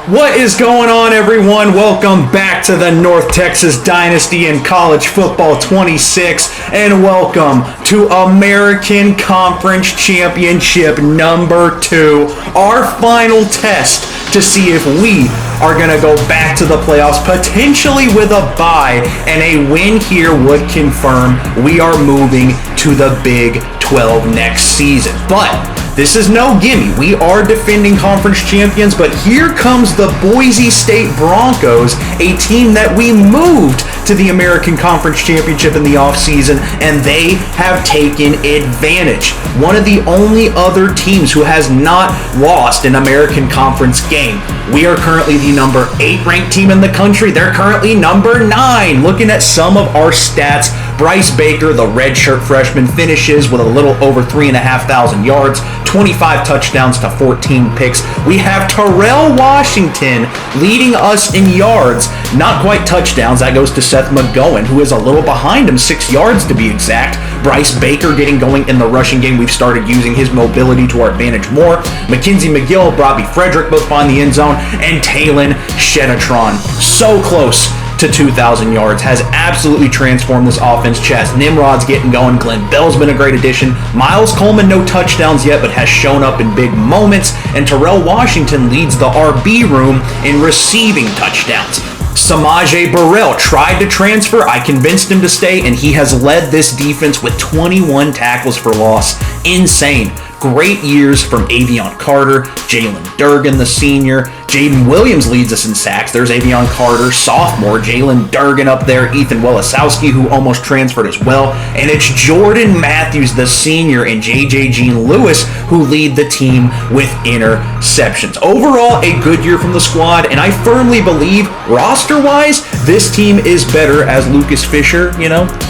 What is going on, everyone? Welcome back to the North Texas Dynasty in College Football 26, and welcome to American Conference Championship number 2, our final test to see if we are going to go back to the playoffs, potentially with a bye, and a win here would confirm we are moving to the Big 12 next season. But this is no gimme. We are defending conference champions, but here comes the Boise State Broncos, a team that we moved to the American Conference Championship in the offseason, and they have taken advantage. One of the only other teams who has not lost an American Conference game. We are currently the number 8 ranked team in the country. They're currently number 9. Looking at some of our stats, Bryce Baker, the redshirt freshman, finishes with a little over 3,500 yards, 25 touchdowns to 14 picks. We have Terrell Washington leading us in yards, not quite touchdowns. That goes to Seth McGowan, who is a little behind him, 6 yards to be exact. Bryce Baker getting going in the rushing game. We've started using his mobility to our advantage more. Mackenzie McGill, Robbie Frederick both find the end zone, and Talon Shenatron. So close to 2,000 yards, has absolutely transformed this offense. Chaz Nimrod's getting going. Glenn Bell's been a great addition. Miles Coleman, no touchdowns yet, but has shown up in big moments. And Terrell Washington leads the RB room in receiving touchdowns. Samaje Burrell tried to transfer. I convinced him to stay, and he has led this defense with 21 tackles for loss. Insane. Great years from Avion Carter, Jalen Durgan, the senior. Jaden Williams leads us in sacks. There's Avion Carter, sophomore. Jalen Durgan up there. Ethan Welisowski, who almost transferred as well. And it's Jordan Matthews, the senior, and J.J. Jean Lewis, who lead the team with interceptions. Overall, a good year from the squad, and I firmly believe, roster-wise, this team is better as Lucas Fisher,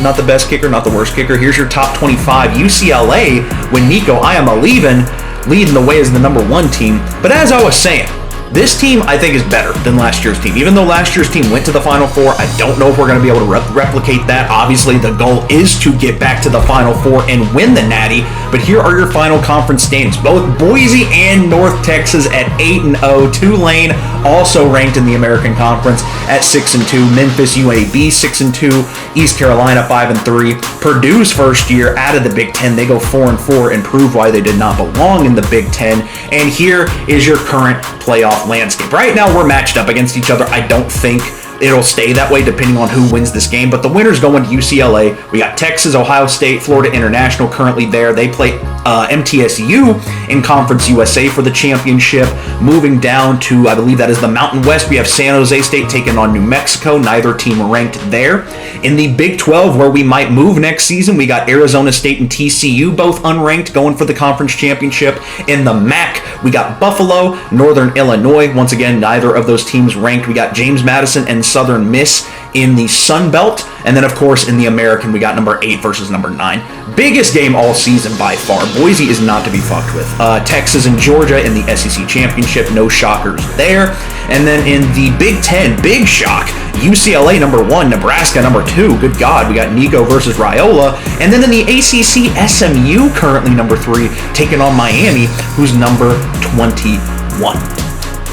not the best kicker, not the worst kicker. Here's your top 25. UCLA, when Nico Iamaleava leading the way as the number 1 team. But as I was saying, this team, I think, is better than last year's team. Even though last year's team went to the Final Four, I don't know if we're going to be able to replicate that. Obviously, the goal is to get back to the Final Four and win the Natty. But here are your final conference standings. Both Boise and North Texas at 8-0. Tulane also ranked in the American Conference at 6-2. Memphis UAB 6-2. East Carolina 5-3. Purdue's first year out of the Big Ten, they go 4-4 and prove why they did not belong in the Big Ten. And here is your current playoff landscape. Right now, we're matched up against each other. I don't think it'll stay that way depending on who wins this game, but the winner's going to UCLA. We got Texas, Ohio State, Florida International currently there. They play MTSU in Conference USA for the championship. Moving down to, I believe that is the Mountain West, we have San Jose State taking on New Mexico. Neither team ranked there. In the Big 12, where we might move next season, we got Arizona State and TCU, both unranked, going for the conference championship. In the MAC, we got Buffalo, Northern Illinois. Once again, neither of those teams ranked. We got James Madison and Southern Miss in the Sun Belt. And then, of course, in the American, we got number 8 versus number 9. Biggest game all season by far. Boise is not to be fucked with. Texas and Georgia in the SEC Championship. No shockers there. And then in the Big 10, big shock. UCLA number 1, Nebraska number 2. Good God, we got Nico versus Raiola. And then in the ACC, SMU currently number 3, taking on Miami, who's number 21.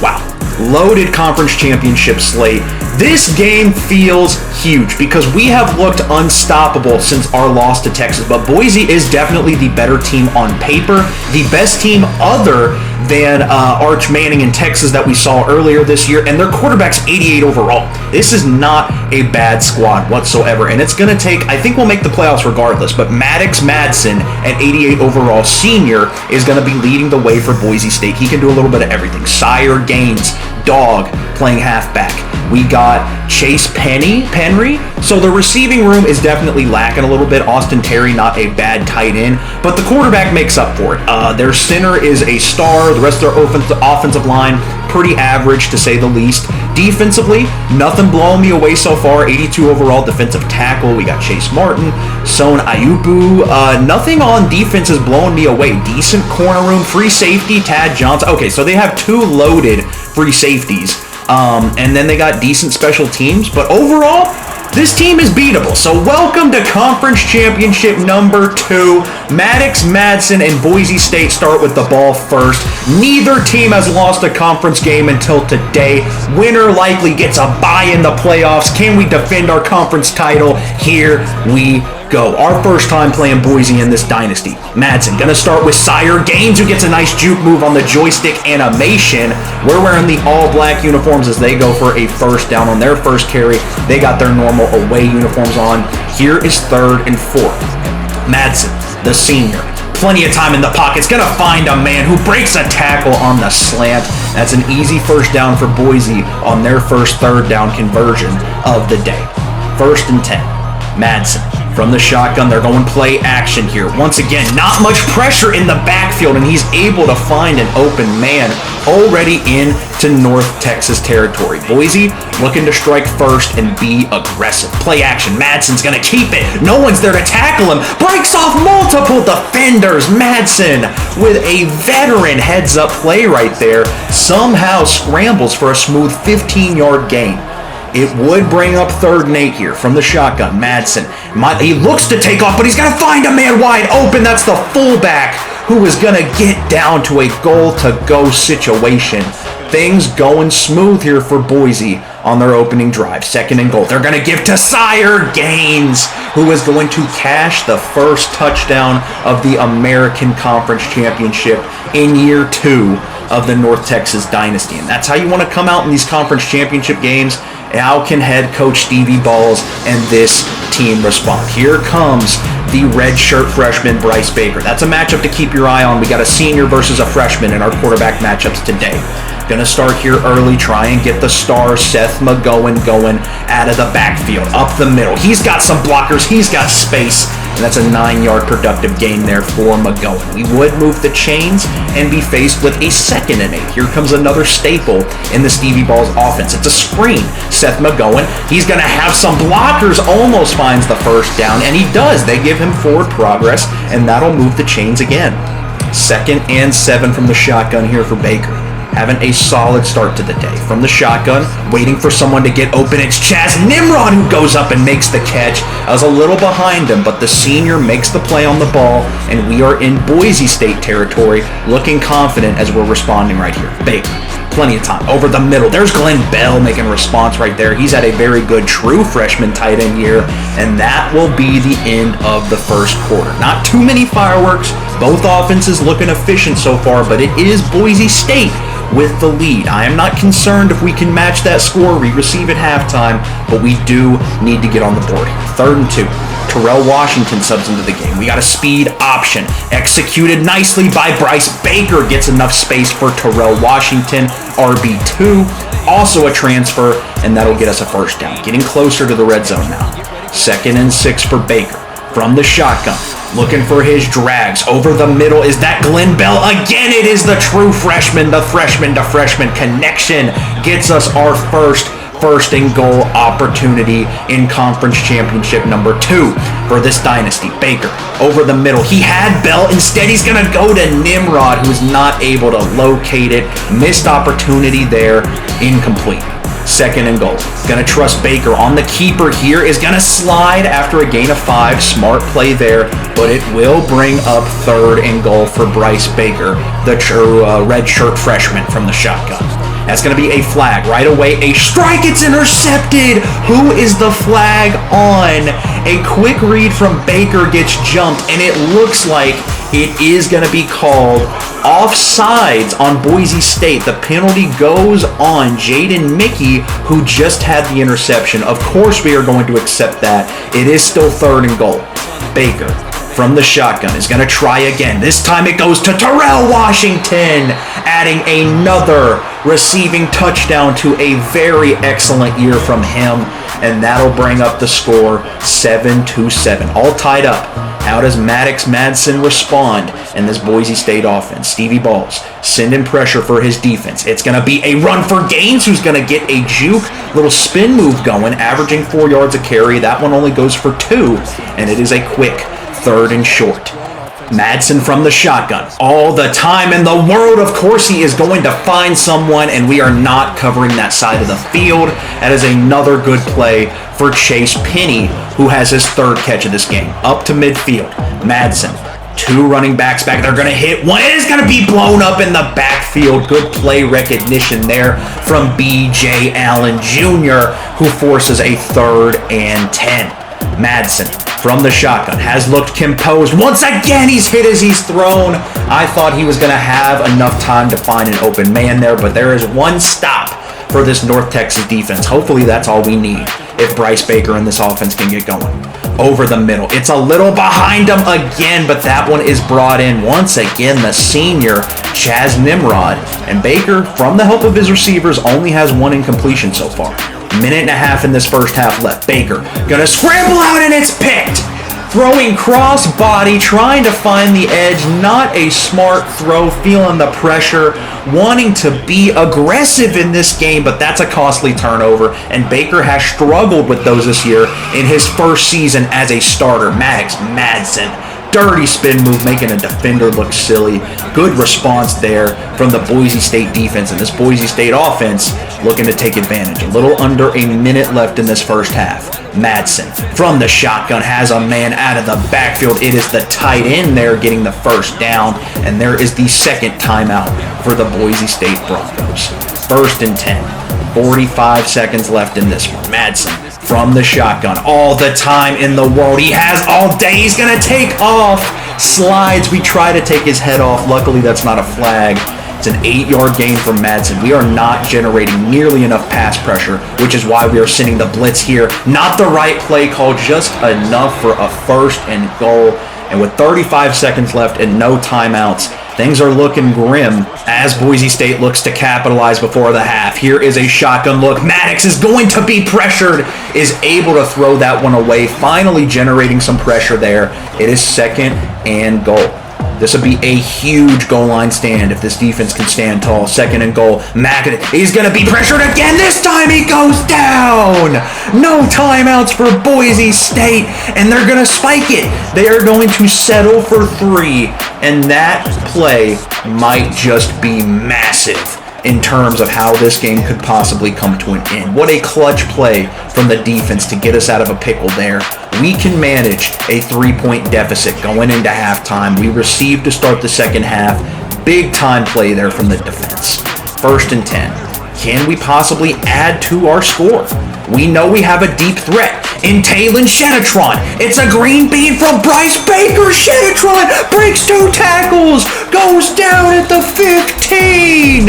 Wow. Loaded conference championship slate. This game feels huge because we have looked unstoppable since our loss to Texas, but Boise is definitely the better team on paper, the best team other than Arch Manning in Texas that we saw earlier this year, and their quarterback's 88 overall. This is not a bad squad whatsoever, and it's going to take, I think we'll make the playoffs regardless, but Maddox Madsen at 88 overall senior is going to be leading the way for Boise State. He can do a little bit of everything. Sire Gaines, dog, playing halfback. We got Chase Penry. So the receiving room is definitely lacking a little bit. Austin Terry, not a bad tight end, but the quarterback makes up for it. Their center is a star. The rest of their offensive line, pretty average to say the least. Defensively, nothing blowing me away so far. 82 overall defensive tackle. We got Chase Martin, Son Ayubu. Nothing on defense is blowing me away. Decent corner room, free safety, Tad Johnson. Okay, so they have 2 loaded free safeties. And then they got decent special teams. But overall, this team is beatable. So welcome to Conference Championship number 2. Maddox, Madsen, and Boise State start with the ball first. Neither team has lost a conference game until today. Winner likely gets a bye in the playoffs. Can we defend our conference title? Here we go. Our first time playing Boise in this dynasty. Madsen gonna start with Sire Gaines, who gets a nice juke move on the joystick animation. We're wearing the all-black uniforms as they go for a first down on their first carry. They got their normal away uniforms on. Here is 3rd and 4. Madsen, the senior, plenty of time in the pocket. It's gonna find a man who breaks a tackle on the slant. That's an easy first down for Boise on their first 3rd down conversion of the day. 1st and 10. Madsen from the shotgun. They're going play action here. Once again, not much pressure in the backfield, and he's able to find an open man already into North Texas territory. Boise looking to strike first and be aggressive. Play action. Madsen's going to keep it. No one's there to tackle him. Breaks off multiple defenders. Madsen with a veteran heads-up play right there. Somehow scrambles for a smooth 15-yard gain. It would bring up 3rd and 8 here from the shotgun. Madsen, he looks to take off, but he's going to find a man wide open. That's the fullback who is going to get down to a goal-to-go situation. Things going smooth here for Boise on their opening drive. 2nd and goal. They're going to give to Sire Gaines, who is going to cash the first touchdown of the American Conference Championship in year 2 of the North Texas Dynasty. And that's how you want to come out in these conference championship games. How can head coach Stevie Balls and this team respond? Here comes the redshirt freshman Bryce Baker. That's a matchup to keep your eye on. We got a senior versus a freshman in our quarterback matchups today. Gonna start here early, try and get the star Seth McGowan going out of the backfield, up the middle. He's got some blockers, he's got space, and that's a 9-yard productive gain there for McGowan. We would move the chains and be faced with a 2nd and 8. Here comes another staple in the Stevie Balls offense. It's a screen. Seth McGowan, he's gonna have some blockers, almost finds the first down, and he does. They give him forward progress, and that'll move the chains again. 2nd and 7 from the shotgun here for Baker. Having a solid start to the day. From the shotgun, waiting for someone to get open. It's Chaz Nimrod who goes up and makes the catch. I was a little behind him, but the senior makes the play on the ball, and we are in Boise State territory, looking confident as we're responding right here. Baker, plenty of time. Over the middle, there's Glenn Bell making a response right there. He's had a very good true freshman tight end year, and that will be the end of the first quarter. Not too many fireworks. Both offenses looking efficient so far, but it is Boise State with the lead. I am not concerned if we can match that score we receive at halftime, but we do need to get on the board here. 3rd and 2. Terrell Washington subs into the game. We got a speed option executed nicely by Bryce Baker. Gets enough space for Terrell Washington. RB2, also a transfer, and that'll get us a first down. Getting closer to the red zone now. 2nd and 6 for Baker from the shotgun. Looking for his drags. Over the middle, is that Glenn Bell? Again, it is the true freshman. The freshman-to-freshman connection gets us our first and goal opportunity in conference championship number 2 for this dynasty. Baker over the middle. He had Bell. Instead, he's going to go to Nimrod, who's not able to locate it. Missed opportunity there. Incomplete. 2nd and goal. Gonna trust Baker on the keeper here. Is gonna slide after a gain of 5. Smart play there, but it will bring up 3rd and goal for Bryce Baker, the true redshirt freshman from the shotgun. That's going to be a flag. Right away, a strike. It's intercepted. Who is the flag on? A quick read from Baker gets jumped, and it looks like it is going to be called offsides on Boise State. The penalty goes on Jaden Mickey, who just had the interception. Of course, we are going to accept that. It is still 3rd and goal. Baker from the shotgun is going to try again. This time it goes to Terrell Washington, adding another receiving touchdown to a very excellent year from him, and that'll bring up the score 7-7. All tied up. How does Maddox Madsen respond in this Boise State offense? Stevie Balls sending pressure for his defense. It's going to be a run for Gaines, who's going to get a juke, little spin move going, averaging 4 yards a carry. That one only goes for 2, and it is a quick 3rd and short. Madsen from the shotgun. All the time in the world, of course he is going to find someone, and we are not covering that side of the field. That is another good play for Chase Penny, who has his third catch of this game. Up to midfield, Madsen. Two running backs back. They're going to hit one. It is going to be blown up in the backfield. Good play recognition there from B.J. Allen Jr., who forces a 3rd and 10. Madsen from the shotgun has looked composed. Once again, he's hit as he's thrown. I thought he was going to have enough time to find an open man there, but there is one stop for this North Texas defense. Hopefully that's all we need if Bryce Baker and this offense can get going. Over the middle. It's a little behind him again, but that one is brought in. Once again, the senior, Chaz Nimrod. And Baker, from the help of his receivers, only has one incompletion so far. Minute and a half in this first half left. Baker gonna scramble out, and it's picked. Throwing cross body, trying to find the edge. Not a smart throw, feeling the pressure, wanting to be aggressive in this game, but that's a costly turnover, and Baker has struggled with those this year in his first season as a starter. Madsen. Dirty spin move, making a defender look silly. Good response there from the Boise State defense, and this Boise State offense looking to take advantage. A little under a minute left in this first half. Madsen from the shotgun has a man out of the backfield. It is the tight end there getting the first down, and there is the second timeout for the Boise State Broncos. 1st and 10. 45 seconds left in this one. Madsen from the shotgun. All the time in the world. He has all day. He's going to take off. Slides. We try to take his head off. Luckily, that's not a flag. It's an 8-yard gain from Madsen. We are not generating nearly enough pass pressure, which is why we are sending the blitz here. Not the right play call, just enough for a 1st and goal. And with 35 seconds left and no timeouts, things are looking grim as Boise State looks to capitalize before the half. Here is a shotgun look. Maddox is going to be pressured, is able to throw that one away, finally generating some pressure there. It is 2nd and goal. This would be a huge goal line stand if this defense can stand tall. 2nd and goal. He's going to be pressured again. This time he goes down. No timeouts for Boise State, and they're going to spike it. They are going to settle for 3, and that play might just be massive in terms of how this game could possibly come to an end. What a clutch play from the defense to get us out of a pickle there. We can manage a 3-point deficit going into halftime. We received to start the second half. Big time play there from the defense. 1st and 10. Can we possibly add to our score? We know we have a deep threat in Talon Shetatron. It's a green bean from Bryce Baker. Shetatron breaks 2 tackles, goes down at the 15.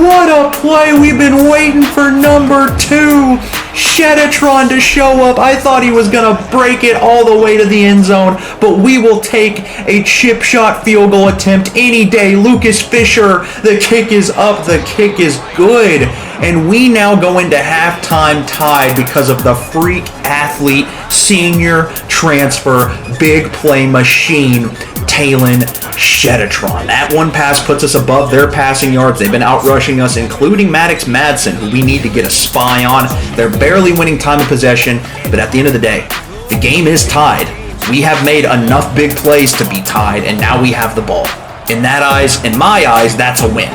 What a play. We've been waiting for number 2. Shetatron to show up. I thought he was going to break it all the way to the end zone, but we will take a chip shot field goal attempt any day. Lucas Fisher, the kick is up. The kick is good. And we now go into halftime tied because of the freak athlete, senior transfer, big play machine, Talon Shetatron. That one pass puts us above their passing yards. They've been outrushing us, including Maddox Madsen, who we need to get a spy on. They're barely winning time of possession, but at the end of the day, the game is tied. We have made enough big plays to be tied, and now we have the ball. In my eyes, that's a win.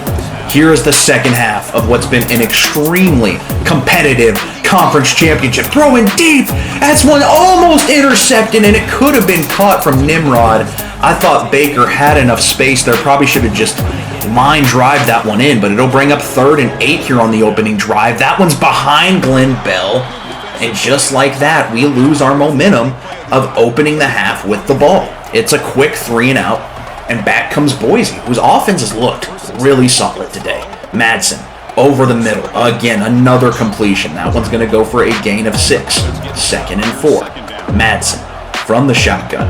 Here is the second half of what's been an extremely competitive conference championship. Throwing deep. That's one almost intercepted, and it could have been caught from Nimrod. I thought Baker had enough space there. Probably should have just line drive that one in, but it'll bring up 3rd and 8 here on the opening drive. That one's behind Glenn Bell. And just like that, we lose our momentum of opening the half with the ball. It's a quick 3 and out. And back comes Boise, whose offense has looked really solid today. Madsen, over the middle. Again, another completion. That one's going to go for a gain of 6. 2nd and 4. Madsen, from the shotgun.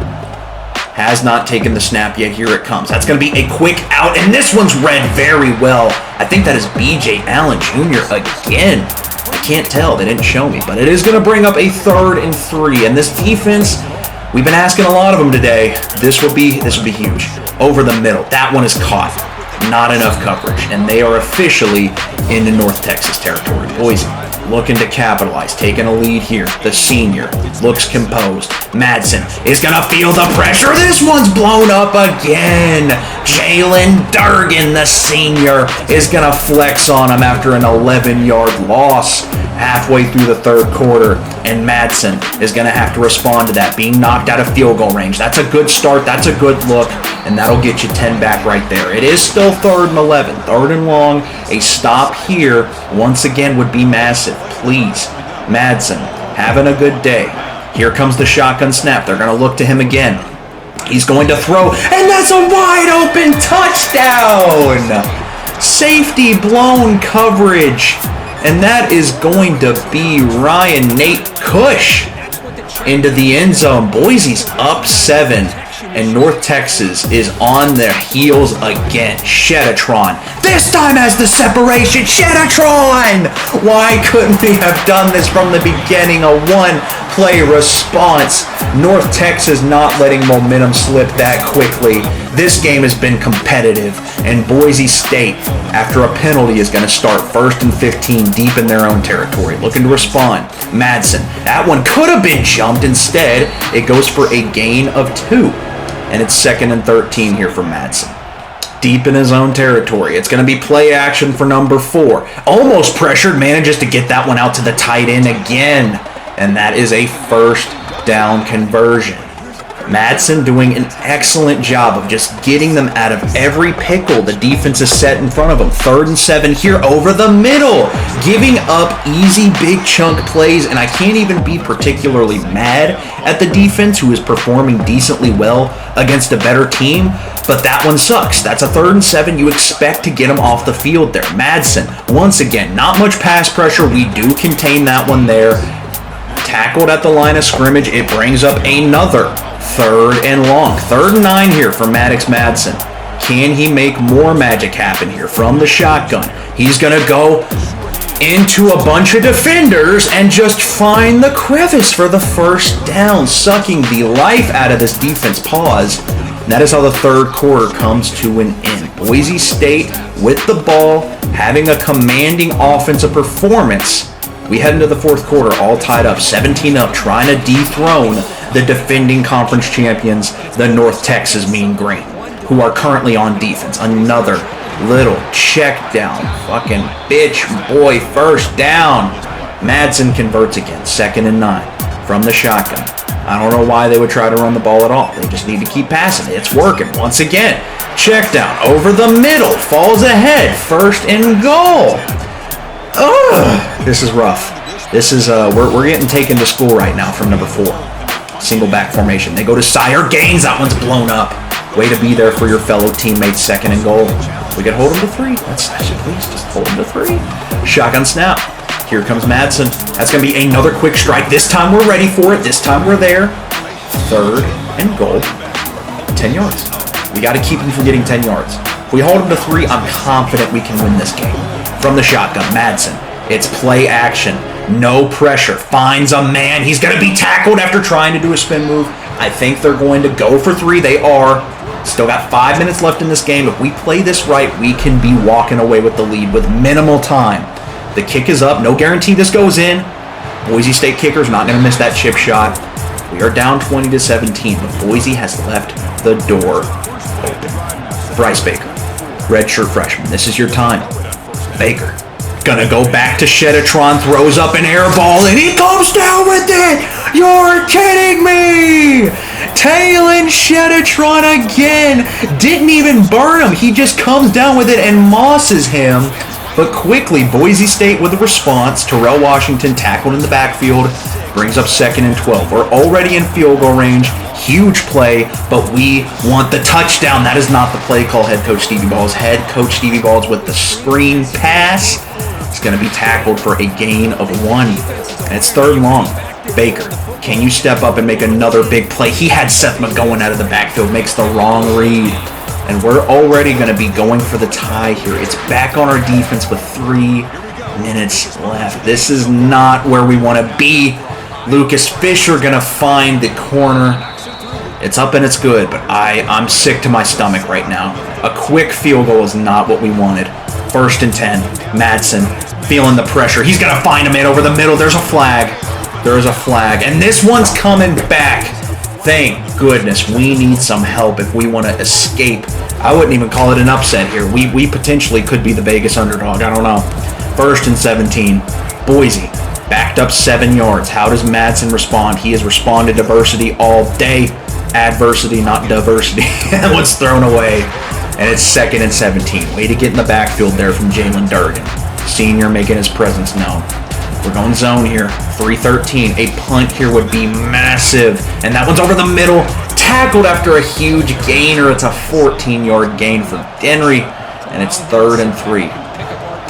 Has not taken the snap yet. Here it comes. That's going to be a quick out, and this one's read very well. I think that is B.J. Allen Jr. again. I can't tell. They didn't show me, but it is going to bring up a 3rd and 3. And this defense, we've been asking a lot of them today. This will be huge. Over the middle. That one is caught. Not enough coverage. And they are officially into North Texas territory. Boise looking to capitalize, taking a lead here. The senior looks composed. Madsen is going to feel the pressure. This one's blown up again. Jalen Durgan, the senior, is going to flex on him after an 11-yard loss halfway through the third quarter. And Madsen is going to have to respond to that, being knocked out of field goal range. That's a good start. That's a good look. And that'll get you 10 back right there. It is still 3rd and 11. 3rd and long. A stop here, once again, would be massive. Please, Madsen, having a good day. Here comes the shotgun snap. They're going to look to him again. He's going to throw, and that's a wide open touchdown! Safety blown coverage. And that is going to be Ryan Nate Cush into the end zone. Boise's up 7. And North Texas is on their heels again. Shetatron. This time has the separation. Shetatron! Why couldn't we have done this from the beginning? A one-play response. North Texas not letting momentum slip that quickly. This game has been competitive. And Boise State, after a penalty, is going to start 1st and 15 deep in their own territory. Looking to respond. Madsen. That one could have been jumped. Instead, it goes for a gain of 2. And it's 2nd and 13 here for Madsen. Deep in his own territory. It's going to be play action for number 4. Almost pressured. Manages to get that one out to the tight end again. And that is a 1st down conversion. Madsen doing an excellent job of just getting them out of every pickle the defense is set in front of them. 3rd and 7 here over the middle. Giving up easy big chunk plays, and I can't even be particularly mad at the defense, who is performing decently well against a better team, but that one sucks. That's a 3rd and 7. You expect to get them off the field there. Madsen, once again, not much pass pressure. We do contain that one there. Tackled at the line of scrimmage. It brings up another 3rd and long. 3rd and 9 here for Maddox Madsen. Can he make more magic happen here from the shotgun? He's going to go into a bunch of defenders and just find the crevice for the 1st down, sucking the life out of this defense. Pause. And that is how the 3rd quarter comes to an end. Boise State with the ball, having a commanding offensive performance. We head into the 4th quarter all tied up, 17 up, trying to dethrone the defending conference champions, the North Texas Mean Green, who are currently on defense. Another little check down. Fucking bitch boy, 1st down. Madsen converts again, 2nd and 9 from the shotgun. I don't know why they would try to run the ball at all. They just need to keep passing. It's working. Once again, check down over the middle, falls ahead, 1st and goal. Ugh, this is rough. This is we're getting taken to school right now from number 4. Single back formation. They go to Sire Gaines. That one's blown up. Way to be there for your fellow teammates. 2nd and goal. We could hold him to 3. Please just hold him to 3. Shotgun snap. Here comes Madsen. That's going to be another quick strike. This time we're ready for it. This time we're there. 3rd and goal. 10 yards. We got to keep him from getting 10 yards. If we hold him to 3, I'm confident we can win this game. From the shotgun, Madsen. It's play action. No pressure. Finds a man. He's going to be tackled after trying to do a spin move. I think they're going to go for 3. They are. Still got 5 minutes left in this game. If we play this right, we can be walking away with the lead with minimal time. The kick is up. No guarantee this goes in. Boise State kicker's not going to miss that chip shot. We are down 20-17, but Boise has left the door open. Bryce Baker, redshirt freshman. This is your time. Baker, gonna go back to Shetatron, throws up an air ball, and he comes down with it! You're kidding me! Talon Shetatron again! Didn't even burn him, he just comes down with it and mosses him. But quickly, Boise State with a response. Terrell Washington tackled in the backfield, brings up 2nd and 12. We're already in field goal range. Huge play, but we want the touchdown. That is not the play call, head coach Stevie Balls. Head coach Stevie Balls with the screen pass. It's going to be tackled for a gain of 1. And it's 3rd and long. Baker, can you step up and make another big play? He had Seth McGowan out of the backfield, makes the wrong read. And we're already going to be going for the tie here. It's back on our defense with 3 minutes left. This is not where we want to be. Lucas Fisher going to find the corner. It's up and it's good, but I'm sick to my stomach right now. A quick field goal is not what we wanted. 1st and 10. Madsen feeling the pressure. He's going to find a man over the middle. There's a flag. There's a flag. And this one's coming back. Thank goodness. We need some help if we want to escape. I wouldn't even call it an upset here. We potentially could be the Vegas underdog. I don't know. 1st and 17. Boise backed up 7 yards. How does Madsen respond? He has responded to adversity all day. Adversity, not diversity. That one's thrown away. And it's 2nd and 17. Way to get in the backfield there from Jalen Durgan. Senior making his presence known. We're going zone here. 3-13. A punt here would be massive. And that one's over the middle. Tackled after a huge gainer. It's a 14-yard gain for Denry. And it's 3rd and 3.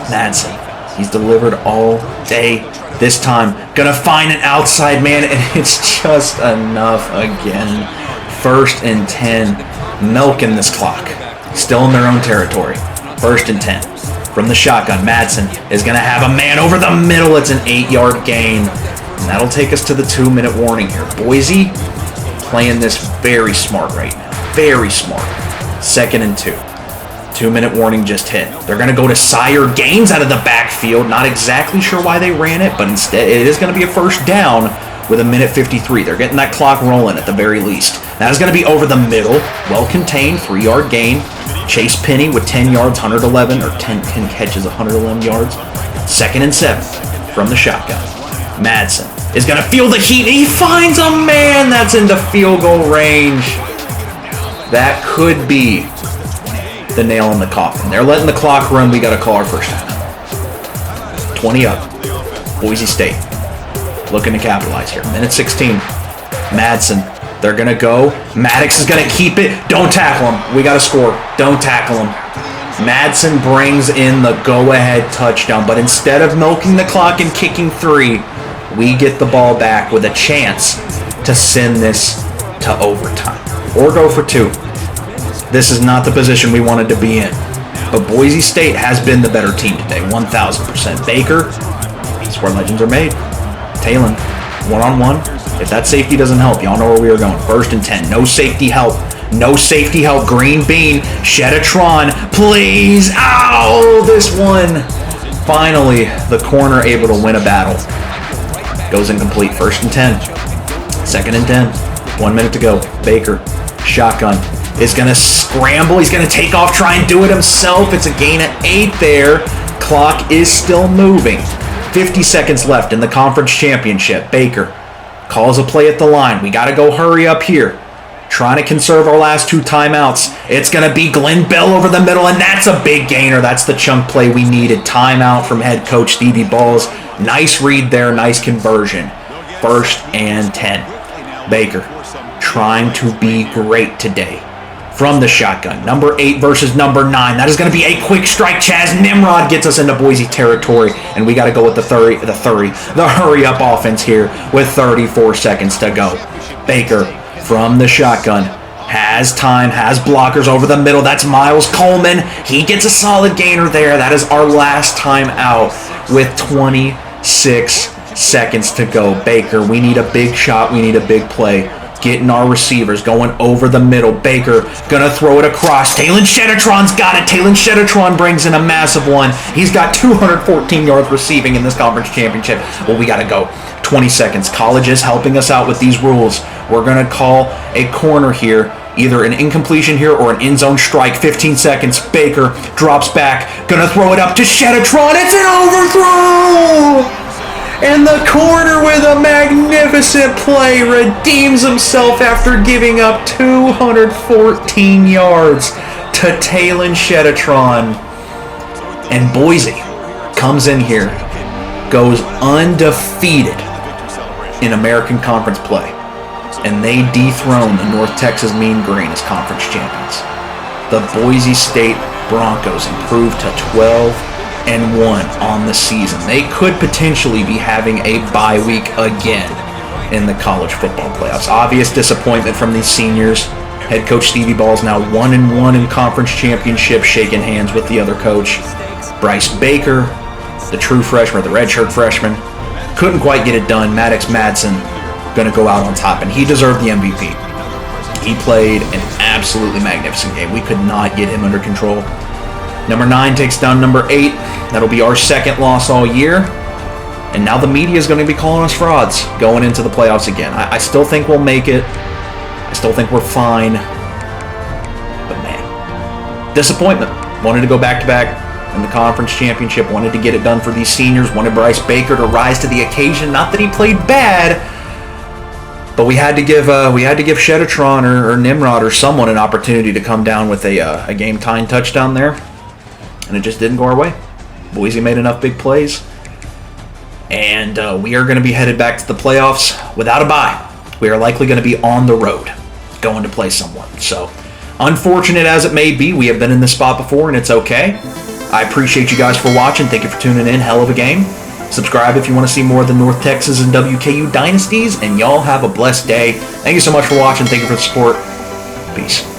Madsen. He's delivered all day. This time, gonna find an outside man, and it's just enough again. 1st and 10. Milking this clock. Still in their own territory. 1st and 10. From the shotgun, Madsen is going to have a man over the middle. It's an 8-yard gain. And that'll take us to the 2-minute warning here. Boise playing this very smart right now. Very smart. 2nd and 2. 2-minute warning just hit. They're going to go to Sire Gaines out of the backfield. Not exactly sure why they ran it, but instead it is going to be a 1st down with 1:53. They're getting that clock rolling at the very least. That is going to be over the middle. Well contained. 3-yard gain. Chase Penny with 10 yards, 111, or 10 catches, 111 yards. 2nd and 7 from the shotgun. Madsen is going to feel the heat. He finds a man that's into field goal range. That could be the nail in the coffin. They're letting the clock run. We got to call our first time. 20 up. Boise State looking to capitalize here. 1:16. Madsen. They're going to go. Maddox is going to keep it. Don't tackle him. We got to score. Don't tackle him. Madsen brings in the go-ahead touchdown. But instead of milking the clock and kicking 3, we get the ball back with a chance to send this to overtime. Or go for 2. This is not the position we wanted to be in. But Boise State has been the better team today. 1,000%. Baker. That's where legends are made. Talon. One-on-one. If that safety doesn't help, y'all know where we are going. 1st and 10. No safety help. No safety help. Green bean. Shedatron. Please. Ow! This one. Finally, the corner able to win a battle. Goes incomplete. 1st and 10. 2nd and 10. 1 minute to go. Baker. Shotgun. Is going to scramble. He's going to take off. Try and do it himself. It's a gain of 8 there. Clock is still moving. 50 seconds left in the conference championship. Baker calls a play at the line. We got to go hurry up here. Trying to conserve our last 2 timeouts. It's going to be Glenn Bell over the middle, and that's a big gainer. That's the chunk play we needed. Timeout from head coach Stevie Balls. Nice read there. Nice conversion. 1st and 10. Baker trying to be great today. From the shotgun. Number 8 versus number 9. That is going to be a quick strike. Chaz Nimrod gets us into Boise territory, and we got to go with the hurry-up offense here with 34 seconds to go. Baker from the shotgun. Has time, has blockers over the middle. That's Miles Coleman. He gets a solid gainer there. That is our last time out with 26 seconds to go. Baker, we need a big shot. We need a big play. Getting our receivers going over the middle. Baker gonna throw it across. Talon Shedatron's got it. Talon Shedatron brings in a massive one. He's got 214 yards receiving in this conference championship. Well, we gotta go. 20 seconds. College is helping us out with these rules. We're gonna call a corner here. Either an incompletion here or an end zone strike. 15 seconds. Baker drops back. Gonna throw it up to Shedatron. It's an overthrow! And the corner with a magnificent play redeems himself after giving up 214 yards to Talon Shedatron. And Boise comes in here, goes undefeated in American Conference play. And they dethrone the North Texas Mean Green as conference champions. The Boise State Broncos improved to 12-1 on the season. They could potentially be having a bye week again in the college football playoffs. Obvious disappointment from these seniors. Head coach Stevie Ball's now 1-1 in conference championship, shaking hands with the other coach. Bryce Baker, the true freshman, the redshirt freshman, couldn't quite get it done. Maddox Madsen going to go out on top, and he deserved the MVP. He played an absolutely magnificent game. We could not get him under control. Number 9 takes down number 8. That'll be our second loss all year. And now the media is going to be calling us frauds going into the playoffs again. I still think we'll make it. I still think we're fine. But man, disappointment. Wanted to go back-to-back in the conference championship. Wanted to get it done for these seniors. Wanted Bryce Baker to rise to the occasion. Not that he played bad, but we had to give Shetatron or Nimrod or someone an opportunity to come down with a game-tying touchdown there, and it just didn't go our way. Boise made enough big plays. And we are going to be headed back to the playoffs without a bye. We are likely going to be on the road going to play someone. So, unfortunate as it may be, we have been in this spot before, and it's okay. I appreciate you guys for watching. Thank you for tuning in. Hell of a game. Subscribe if you want to see more of the North Texas and WKU dynasties, and y'all have a blessed day. Thank you so much for watching. Thank you for the support. Peace.